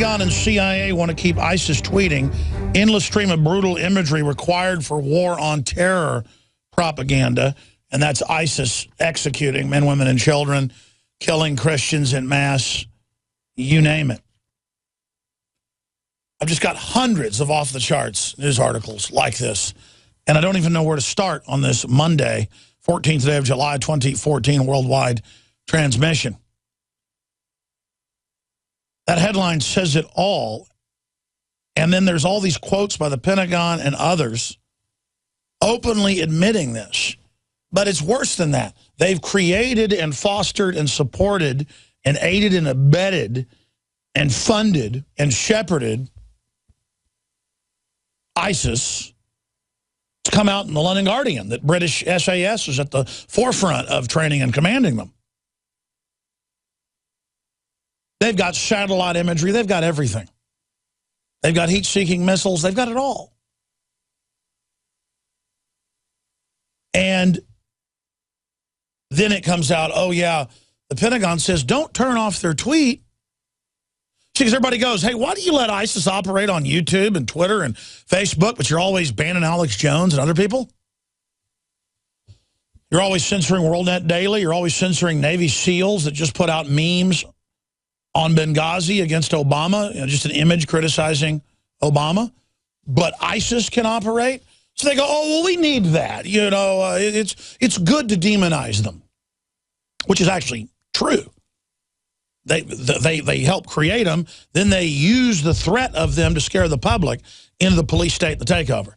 Pentagon and CIA want to keep ISIS tweeting. Endless stream of brutal imagery required for war on terror propaganda. And that's ISIS executing men, women, and children, killing Christians en masse, you name it. I've just got hundreds of off-the-charts news articles like this. And I don't even know where to start on this Monday, 14th day of July, 2014, worldwide transmission. That headline says it all. And then there's all these quotes by the Pentagon and others openly admitting this. But it's worse than that. They've created and fostered and supported and aided and abetted and funded and shepherded ISIS. It's come out in the London Guardian that British SAS is at the forefront of training and commanding them. They've got satellite imagery. They've got everything. They've got heat-seeking missiles. They've got it all. And then it comes out, oh, yeah, the Pentagon says, don't turn off their tweet. See, because everybody goes, hey, why do you let ISIS operate on YouTube and Twitter and Facebook, but you're always banning Alex Jones and other people? You're always censoring WorldNet Daily. You're always censoring Navy SEALs that just put out memes on Benghazi against Obama, just an image criticizing Obama. But ISIS can operate. So they go, oh, well, we need that. You know, it's good to demonize them, which is actually true. They help create them. Then they use the threat of them to scare the public into the police state, the takeover.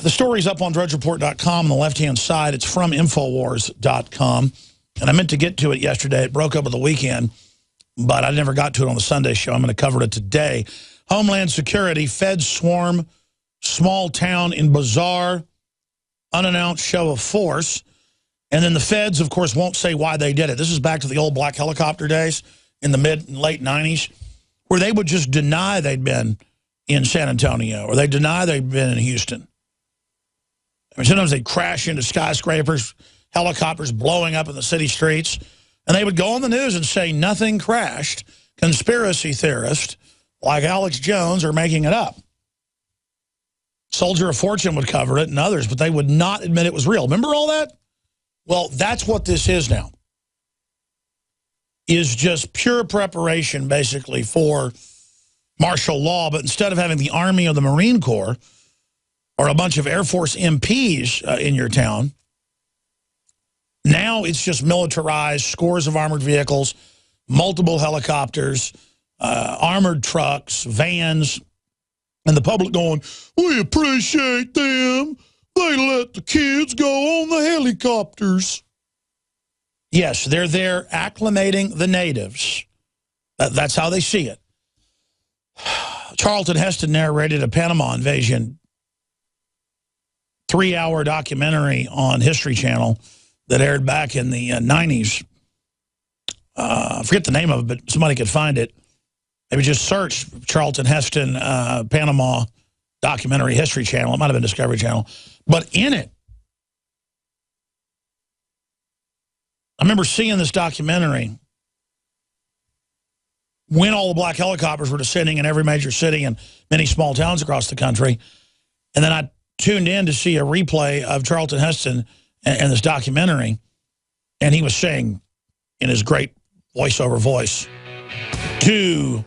The story's up on drudgereport.com on the left-hand side. It's from Infowars.com. And I meant to get to it yesterday. It broke up at the weekend, but I never got to it on the Sunday show. I'm going to cover it today. Homeland Security, Feds swarm small town in bizarre, unannounced show of force. And then the feds, of course, won't say why they did it. This is back to the old black helicopter days in the mid and late 90s, where they would just deny they'd been in San Antonio or they deny they'd been in Houston. I mean, sometimes they'd crash into skyscrapers, helicopters blowing up in the city streets, and they would go on the news and say nothing crashed. Conspiracy theorists like Alex Jones are making it up. Soldier of Fortune would cover it and others, but they would not admit it was real. Remember all that? Well, that's what this is now. Is just pure preparation, basically, for martial law. But instead of having the Army or the Marine Corps or a bunch of Air Force MPs in your town, now it's just militarized, scores of armored vehicles, multiple helicopters, armored trucks, vans, and the public going, we appreciate them. They let the kids go on the helicopters. Yes, they're there acclimating the natives. That's how they see it. Charlton Heston narrated a Panama invasion 3-hour documentary on History Channel that aired back in the 90s. I forget the name of it, but somebody could find it. Maybe just search Charlton Heston Panama documentary History Channel. It might have been Discovery Channel. But in it, I remember seeing this documentary when all the black helicopters were descending in every major city and many small towns across the country. And then I tuned in to see a replay of Charlton Heston and this documentary. And he was saying in his great voiceover voice to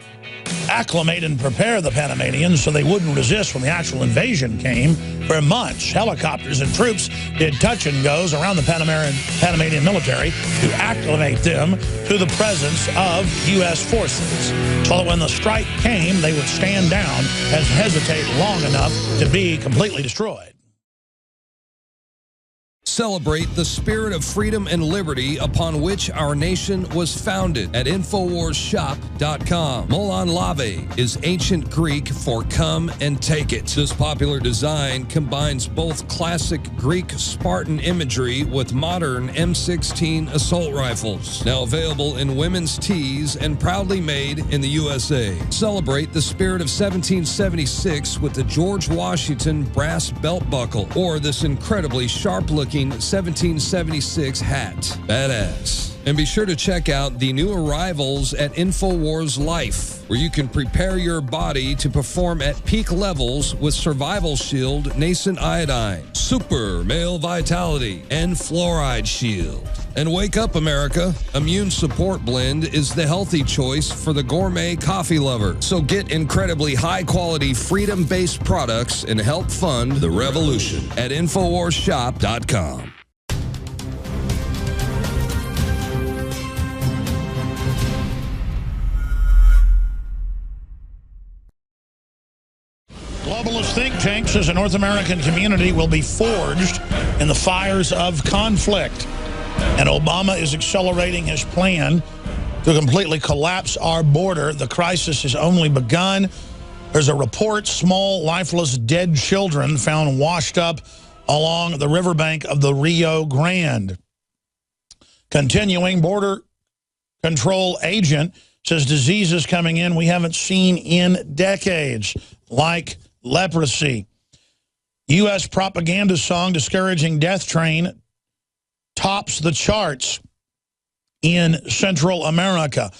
acclimate and prepare the Panamanians so they wouldn't resist when the actual invasion came. For months, helicopters and troops did touch and goes around the Panamanian military to acclimate them to the presence of U.S. forces, so that when the strike came, they would stand down and hesitate long enough to be completely destroyed. Celebrate the spirit of freedom and liberty upon which our nation was founded at InfoWarsShop.com. Molon Lave is ancient Greek for come and take it. This popular design combines both classic Greek Spartan imagery with modern M16 assault rifles. Now available in women's tees and proudly made in the USA. Celebrate the spirit of 1776 with the George Washington brass belt buckle or this incredibly sharp-looking 1776 hat. Badass. And be sure to check out the new arrivals at InfoWars Life, where you can prepare your body to perform at peak levels with Survival Shield Nascent Iodine, Super Male Vitality, and Fluoride Shield. And Wake Up America, Immune Support Blend is the healthy choice for the gourmet coffee lover. So get incredibly high-quality, freedom-based products and help fund the revolution at InfoWarsShop.com. Globalist think tank says a North American community will be forged in the fires of conflict. And Obama is accelerating his plan to completely collapse our border. The crisis has only begun. There's a report, small, lifeless, dead children found washed up along the riverbank of the Rio Grande. Continuing, border control agent says diseases coming in we haven't seen in decades, like leprosy. U.S. propaganda song discouraging death train tops the charts in Central America.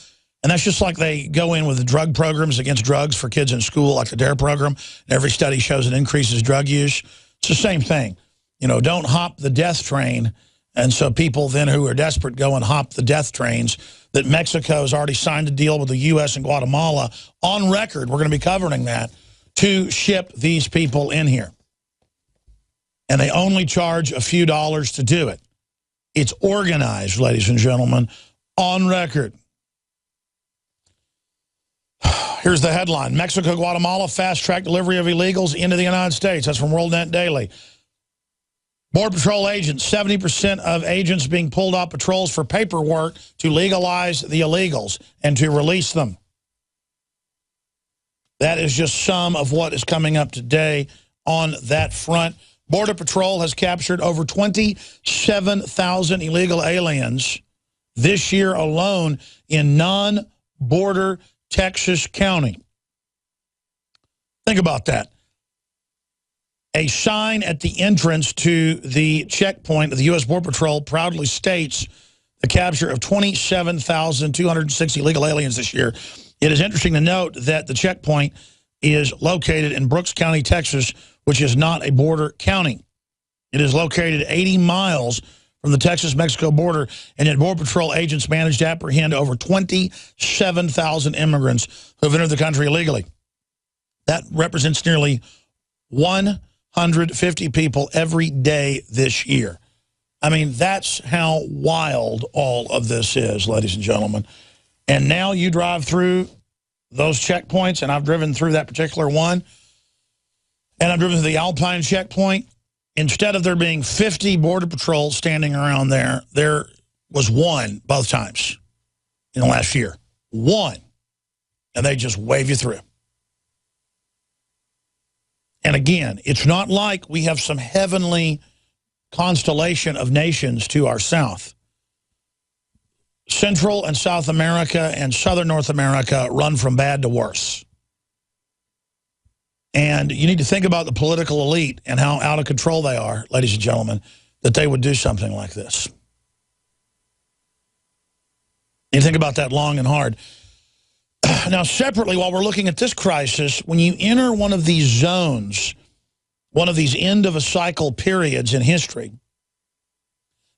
And that's just like they go in with the drug programs against drugs for kids in school, like the DARE program. Every study shows it increases drug use. It's the same thing. You know, don't hop the death train. And so people then who are desperate go and hop the death trains. That Mexico has already signed a deal with the U.S. and Guatemala on record. We're going to be covering that to ship these people in here. And they only charge a few dollars to do it. It's organized, ladies and gentlemen, on record. Here's the headline. Mexico, Guatemala, fast-track delivery of illegals into the United States. That's from WorldNet Daily. Border Patrol agents, 70% of agents being pulled off patrols for paperwork to legalize the illegals and to release them. That is just some of what is coming up today on that front. Border Patrol has captured over 27,000 illegal aliens this year alone in non-border Texas County. Think about that. A sign at the entrance to the checkpoint of the U.S. Border Patrol proudly states the capture of 27,260 illegal aliens this year. It is interesting to note that the checkpoint is located in Brooks County, Texas, which is not a border county. It is located 80 miles from the Texas-Mexico border, and yet Border Patrol agents managed to apprehend over 27,000 immigrants who have entered the country illegally. That represents nearly 150 people every day this year. I mean, that's how wild all of this is, ladies and gentlemen. And now you drive through those checkpoints, and I've driven through that particular one, and I've driven through the Alpine checkpoint. Instead of there being 50 Border Patrols standing around there, there was one both times in the last year. One. And they just wave you through. And again, it's not like we have some heavenly constellation of nations to our south. Central and South America and Southern North America run from bad to worse. And you need to think about the political elite and how out of control they are, ladies and gentlemen, that they would do something like this. You think about that long and hard. Now, separately, while we're looking at this crisis, when you enter one of these zones, one of these end-of-a-cycle periods in history,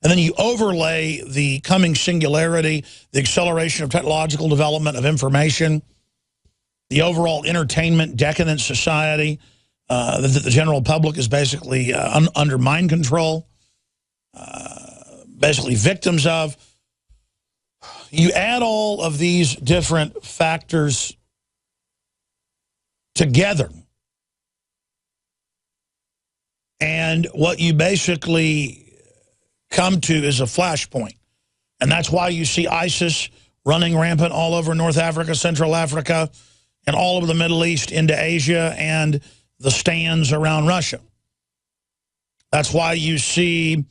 and then you overlay the coming singularity, the acceleration of technological development of information, the overall entertainment decadent society that the general public is basically under mind control, basically victims of. You add all of these different factors together, and what you basically come to is a flashpoint. And that's why you see ISIS running rampant all over North Africa, Central Africa, and all over the Middle East into Asia and the stands around Russia. That's why you see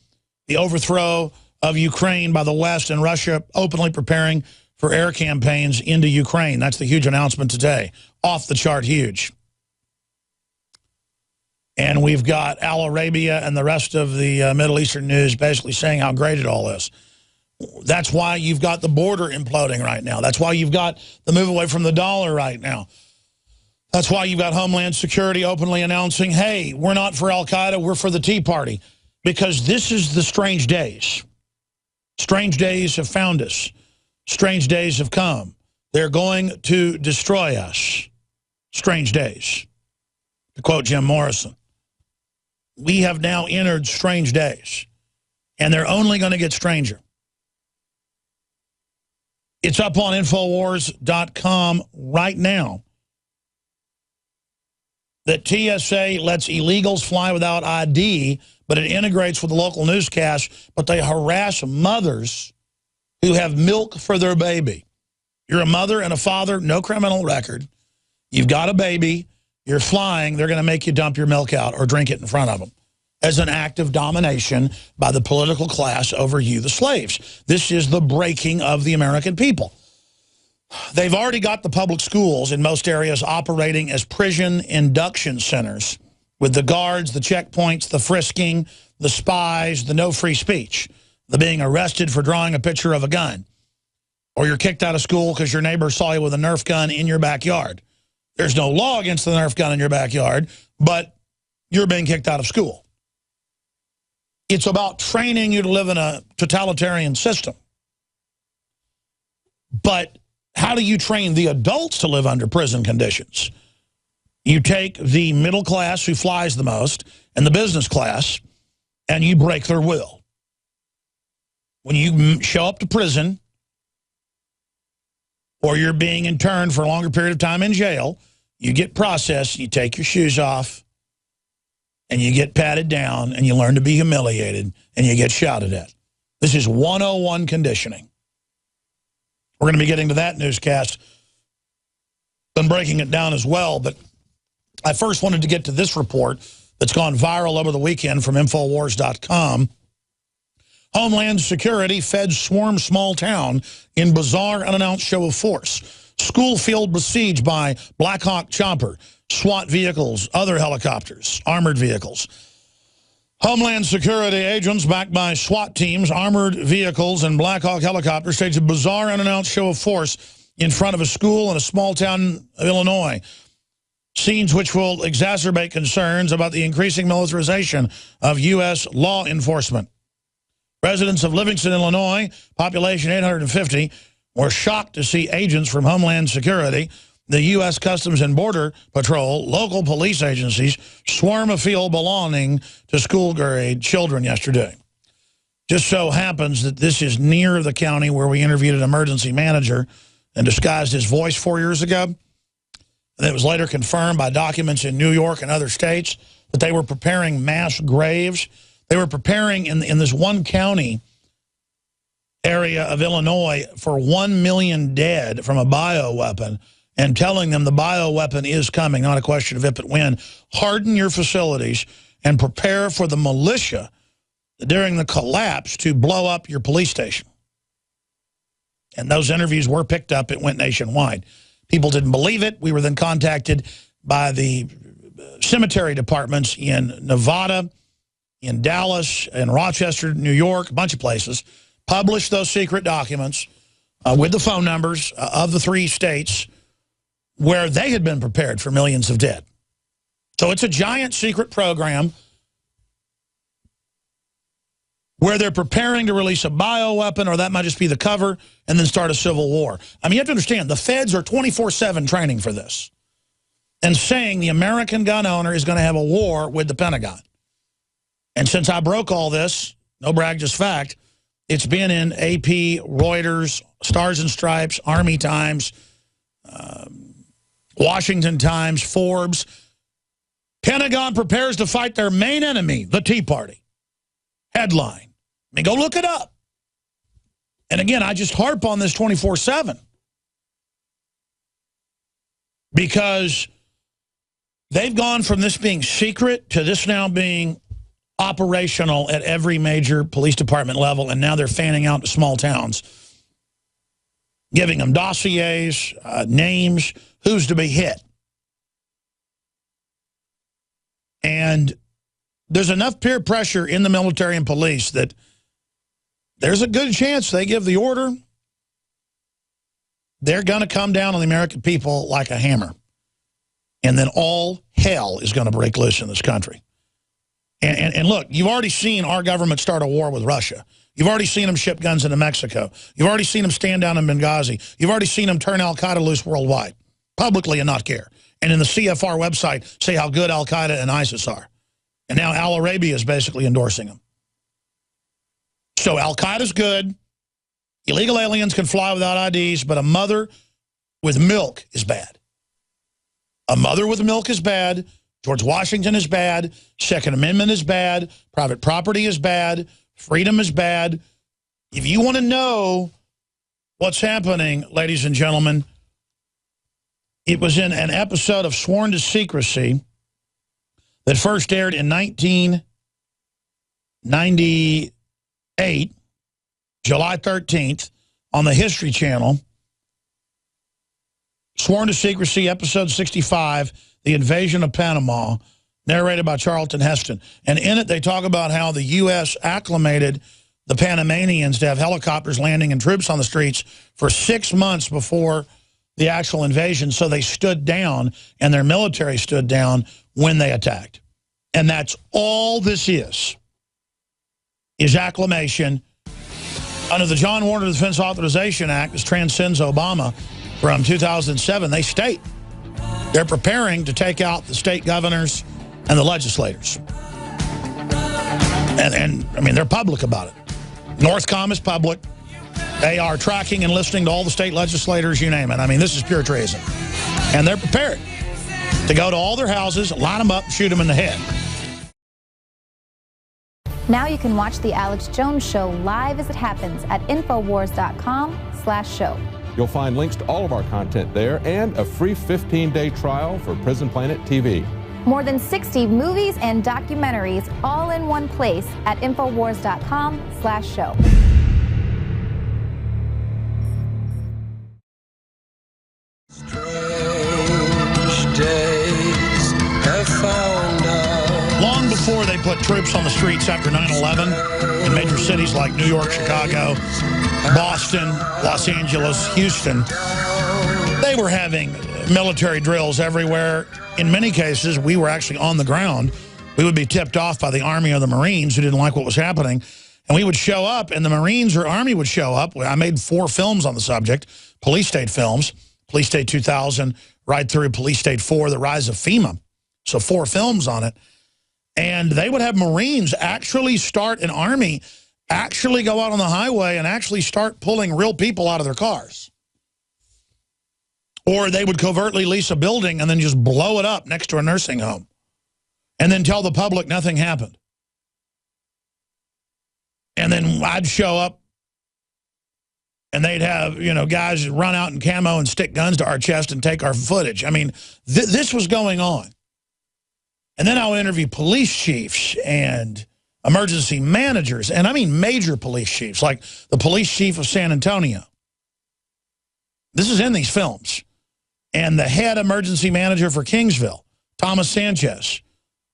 the overthrow of Ukraine by the West and Russia openly preparing for air campaigns into Ukraine. That's the huge announcement today. Off the chart huge. And we've got Al Arabia and the rest of the Middle Eastern news basically saying how great it all is. That's why you've got the border imploding right now. That's why you've got the move away from the dollar right now. That's why you've got Homeland Security openly announcing, hey, we're not for Al-Qaeda, we're for the Tea Party. Because this is the strange days. Strange days have found us. Strange days have come. They're going to destroy us. Strange days. To quote Jim Morrison. We have now entered strange days. And they're only going to get stranger. It's up on Infowars.com right now that TSA lets illegals fly without ID, but it integrates with the local newscast, but they harass mothers who have milk for their baby. You're a mother and a father, no criminal record. You've got a baby, you're flying, they're going to make you dump your milk out or drink it in front of them as an act of domination by the political class over you, the slaves. This is the breaking of the American people. They've already got the public schools in most areas operating as prison induction centers with the guards, the checkpoints, the frisking, the spies, the no free speech, the being arrested for drawing a picture of a gun. Or you're kicked out of school because your neighbor saw you with a Nerf gun in your backyard. There's no law against the Nerf gun in your backyard, but you're being kicked out of school. It's about training you to live in a totalitarian system. But how do you train the adults to live under prison conditions? You take the middle class who flies the most and the business class, and you break their will. When you show up to prison, or you're being interned for a longer period of time in jail, you get processed, you take your shoes off, and you get patted down, and you learn to be humiliated, and you get shouted at. This is 101 conditioning. We're going to be getting to that newscast and breaking it down as well, but I first wanted to get to this report that's gone viral over the weekend from Infowars.com. Homeland Security, feds swarm small town in bizarre unannounced show of force. School field besieged by Black Hawk chopper, SWAT vehicles, other helicopters, armored vehicles. Homeland Security agents backed by SWAT teams, armored vehicles, and Black Hawk helicopters staged a bizarre unannounced show of force in front of a school in a small town of Illinois. Scenes which will exacerbate concerns about the increasing militarization of U.S. law enforcement. Residents of Livingston, Illinois, population 850, were shocked to see agents from Homeland Security, the U.S. Customs and Border Patrol, local police agencies swarm a field belonging to school-grade children yesterday. Just so happens that this is near the county where we interviewed an emergency manager and disguised his voice 4 years ago. And it was later confirmed by documents in New York and other states that they were preparing mass graves. They were preparing in this one county area of Illinois for 1 million dead from a bioweapon and telling them the bioweapon is coming, not a question of if but when. Harden your facilities and prepare for the militia during the collapse to blow up your police station. And those interviews were picked up. It went nationwide. People didn't believe it. We were then contacted by the cemetery departments in Nevada, in Dallas, in Rochester, New York, a bunch of places, published those secret documents with the phone numbers of the 3 states where they had been prepared for millions of dead. So it's a giant secret program where they're preparing to release a bioweapon, or that might just be the cover, and then start a civil war. I mean, you have to understand, the feds are 24/7 training for this and saying the American gun owner is going to have a war with the Pentagon. And since I broke all this, no brag, just fact, it's been in AP, Reuters, Stars and Stripes, Army Times, Washington Times, Forbes. Pentagon prepares to fight their main enemy, the Tea Party. Headline. I mean, go look it up. And again, I just harp on this 24/7. Because they've gone from this being secret to this now being operational at every major police department level, and now they're fanning out to small towns, giving them dossiers, names, who's to be hit. And there's enough peer pressure in the military and police that there's a good chance they give the order, they're going to come down on the American people like a hammer. And then all hell is going to break loose in this country. And look, you've already seen our government start a war with Russia. You've already seen them ship guns into Mexico. You've already seen them stand down in Benghazi. You've already seen them turn al-Qaeda loose worldwide, publicly and not care. And in the CFR website, say how good al-Qaeda and ISIS are. And now Al Arabia is basically endorsing them. So al-Qaeda's good. Illegal aliens can fly without IDs, but a mother with milk is bad. A mother with milk is bad. George Washington is bad. Second Amendment is bad. Private property is bad. Freedom is bad. If you want to know what's happening, ladies and gentlemen, it was in an episode of Sworn to Secrecy that first aired in 1998, July 13th, on the History Channel. Sworn to Secrecy, episode 65, The Invasion of Panama, narrated by Charlton Heston. And in it, they talk about how the U.S. acclimated the Panamanians to have helicopters landing and troops on the streets for 6 months before the actual invasion, so they stood down, and their military stood down when they attacked. And that's all this is acclimation. Under the John Warner Defense Authorization Act, which transcends Obama from 2007, they state they're preparing to take out the state governors and the legislators. And I mean, they're public about it. Northcom is public. They are tracking and listening to all the state legislators, you name it. I mean, this is pure treason. And they're prepared to go to all their houses, line them up, shoot them in the head. Now you can watch The Alex Jones Show live as it happens at Infowars.com/show. You'll find links to all of our content there and a free 15-day trial for Prison Planet TV. More than 60 movies and documentaries all in one place at Infowars.com/show. Long before they put troops on the streets after 9/11 in major cities like New York, Chicago, Boston, Los Angeles, Houston, they were having military drills everywhere. In many cases, we were actually on the ground. We would be tipped off by the Army or the Marines who didn't like what was happening. And we would show up, and the Marines or Army would show up. I made 4 films on the subject, police state films, Police State 2000, right through Police State 4, The Rise of FEMA. So 4 films on it. And they would have Marines actually start an Army, actually go out on the highway and actually start pulling real people out of their cars. Or they would covertly lease a building and then just blow it up next to a nursing home. And then tell the public nothing happened. And then I'd show up and they'd have, you know, guys run out in camo and stick guns to our chest and take our footage. I mean, this was going on. And then I'll interview police chiefs and emergency managers. And I mean major police chiefs, like the police chief of San Antonio. This is in these films. And the head emergency manager for Kingsville, Thomas Sanchez.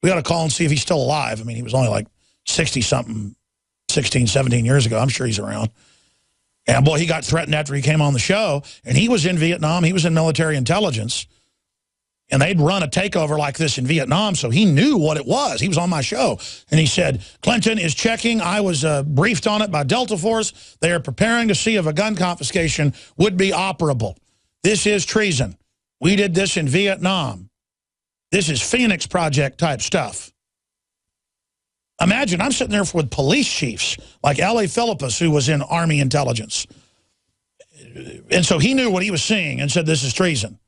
We got to call and see if he's still alive. I mean, he was only like 60-something, 16, 17 years ago. I'm sure he's around. And boy, he got threatened after he came on the show. And he was in Vietnam. He was in military intelligence. And they'd run a takeover like this in Vietnam, so he knew what it was. He was on my show. And he said, Clinton is checking. I was briefed on it by Delta Force. They are preparing to see if a gun confiscation would be operable. This is treason. We did this in Vietnam. This is Phoenix Project type stuff. Imagine, I'm sitting there with police chiefs like L.A. Philippus, who was in Army intelligence. And so he knew what he was seeing and said, this is treason.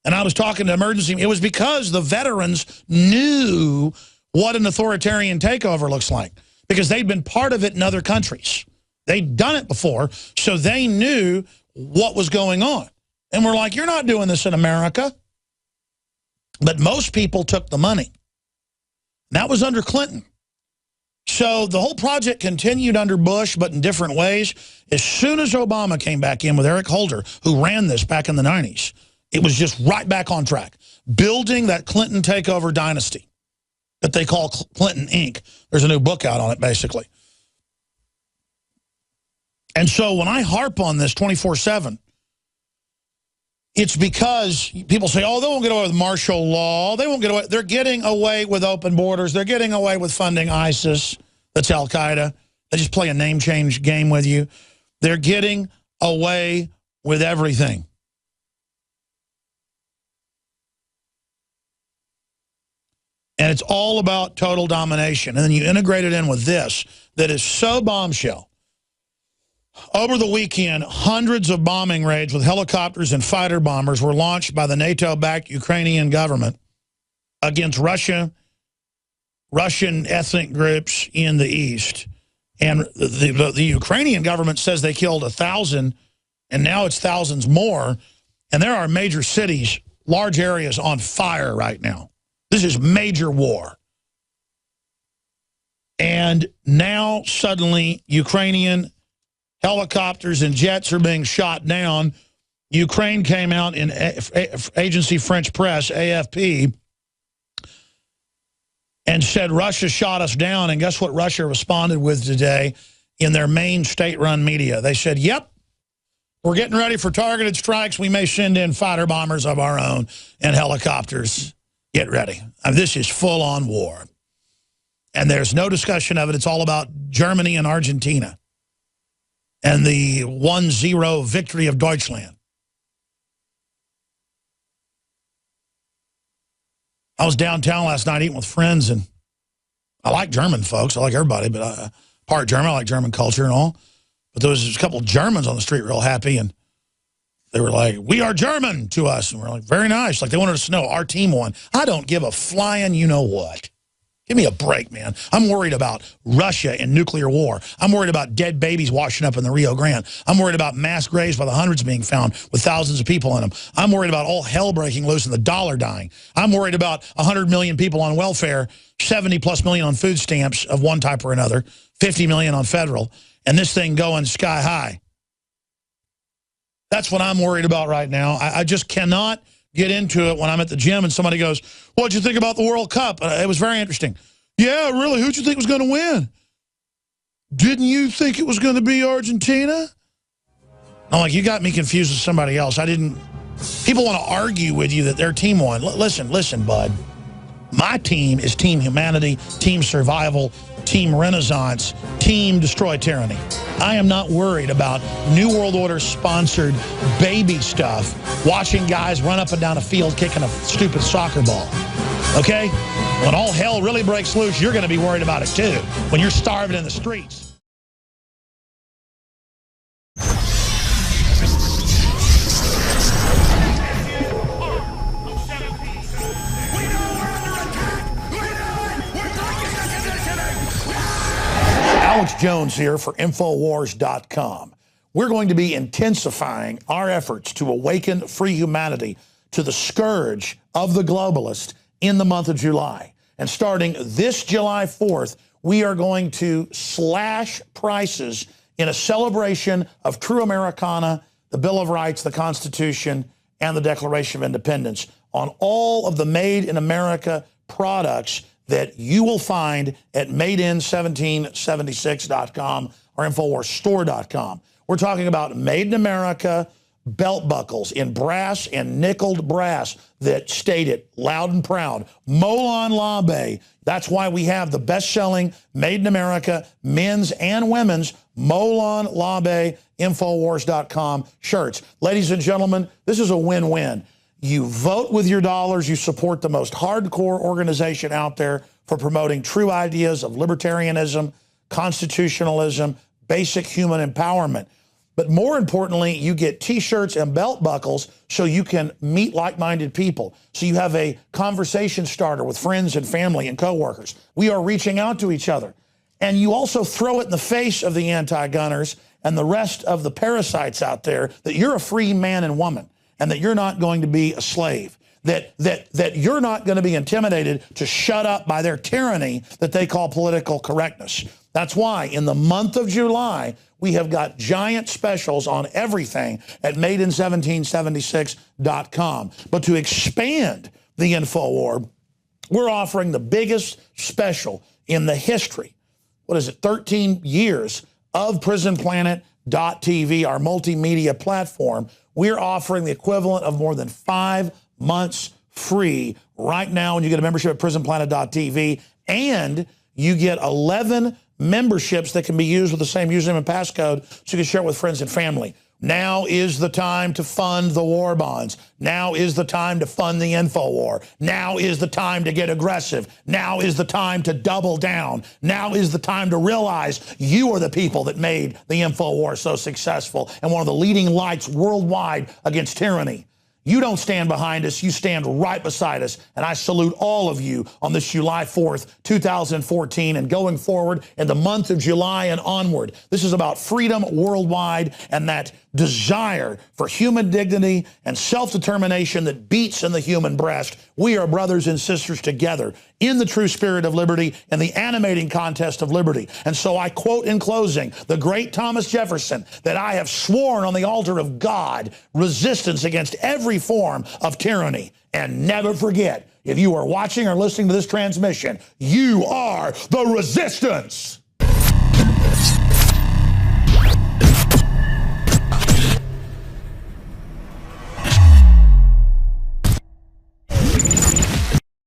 And I was talking to emergency. It was because the veterans knew what an authoritarian takeover looks like, because they'd been part of it in other countries. They'd done it before, so they knew what was going on. And we're like, you're not doing this in America. But most people took the money. And that was under Clinton. So the whole project continued under Bush, but in different ways. As soon as Obama came back in with Eric Holder, who ran this back in the 90s, it was just right back on track. Building that Clinton takeover dynasty that they call Clinton Inc. There's a new book out on it, basically. And so when I harp on this 24/7, it's because people say, oh, they won't get away with martial law. They won't get away. They're getting away with open borders. They're getting away with funding ISIS. That's Al-Qaeda. They just play a name change game with you. They're getting away with everything. And it's all about total domination. And then you integrate it in with this that is so bombshell. Over the weekend, hundreds of bombing raids with helicopters and fighter bombers were launched by the NATO-backed Ukrainian government against Russian ethnic groups in the east. And the Ukrainian government says they killed 1,000, and now it's thousands more. And there are major cities, large areas on fire right now. This is major war. And now suddenly Ukrainian helicopters and jets are being shot down. Ukraine came out in agency French press, AFP, and said Russia shot us down. And guess what Russia responded with today in their main state-run media? They said, yep, we're getting ready for targeted strikes. We may send in fighter bombers of our own and helicopters. Get ready. I mean, this is full-on war. And there's no discussion of it. It's all about Germany and Argentina and the 1-0 victory of Deutschland. I was downtown last night eating with friends, and I like German folks. I like everybody, but part German. I like German culture and all. But there was a couple of Germans on the street real happy, and they were like, we are German to us. And we're like, very nice. Like they wanted us to know our team won. I don't give a flying you-know-what. Give me a break, man. I'm worried about Russia and nuclear war. I'm worried about dead babies washing up in the Rio Grande. I'm worried about mass graves by the hundreds being found with thousands of people in them. I'm worried about all hell breaking loose and the dollar dying. I'm worried about 100 million people on welfare, 70+ million on food stamps of one type or another, 50 million on federal, and this thing going sky high. That's what I'm worried about right now. I just cannot get into it when I'm at the gym and somebody goes, what'd you think about the World Cup? It was very interesting. Yeah, really? Who'd you think was going to win? Didn't you think it was going to be Argentina? I'm like, you got me confused with somebody else. I didn't. People want to argue with you that their team won. Listen, bud. My team is Team Humanity, Team Survival, Team Renaissance, Team Destroy Tyranny. I am not worried about New World Order sponsored baby stuff, watching guys run up and down a field kicking a stupid soccer ball. Okay? When all hell really breaks loose, you're going to be worried about it too, when you're starving in the streets. Alex Jones here for Infowars.com. We're going to be intensifying our efforts to awaken free humanity to the scourge of the globalist in the month of July. And starting this July 4th, we are going to slash prices in a celebration of true Americana, the Bill of Rights, the Constitution, and the Declaration of Independence on all of the Made in America products that you will find at madein1776.com or InfoWarsStore.com. We're talking about Made in America belt buckles in brass and nickeled brass that state it loud and proud. Molon Labe. That's why we have the best-selling Made in America men's and women's Molon Labe Infowars.com shirts. Ladies and gentlemen, this is a win-win. You vote with your dollars. You support the most hardcore organization out there for promoting true ideas of libertarianism, constitutionalism, basic human empowerment. But more importantly, you get T-shirts and belt buckles so you can meet like-minded people. So you have a conversation starter with friends and family and coworkers. We are reaching out to each other. And you also throw it in the face of the anti-gunners and the rest of the parasites out there that you're a free man and woman, and that you're not going to be a slave, that you're not going to be intimidated to shut up by their tyranny that they call political correctness. That's why in the month of July, we have got giant specials on everything at madein1776.com. But to expand the InfoWar, we're offering the biggest special in the history, 13 years of Prison Planet prisonplanet.tv, our multimedia platform, we're offering the equivalent of more than 5 months free right now when you get a membership at prisonplanet.tv, and you get 11 memberships that can be used with the same username and passcode so you can share it with friends and family. Now is the time to fund the war bonds. Now is the time to fund the InfoWar. Now is the time to get aggressive. Now is the time to double down. Now is the time to realize you are the people that made the InfoWar so successful and one of the leading lights worldwide against tyranny. You don't stand behind us, you stand right beside us. And I salute all of you on this July 4th, 2014, and going forward in the month of July and onward. This is about freedom worldwide and that desire for human dignity and self-determination that beats in the human breast. We are brothers and sisters together in the true spirit of liberty and the animating contest of liberty. And so I quote in closing the great Thomas Jefferson that I have sworn on the altar of God resistance against every form of tyranny. And never forget, if you are watching or listening to this transmission, you are the resistance.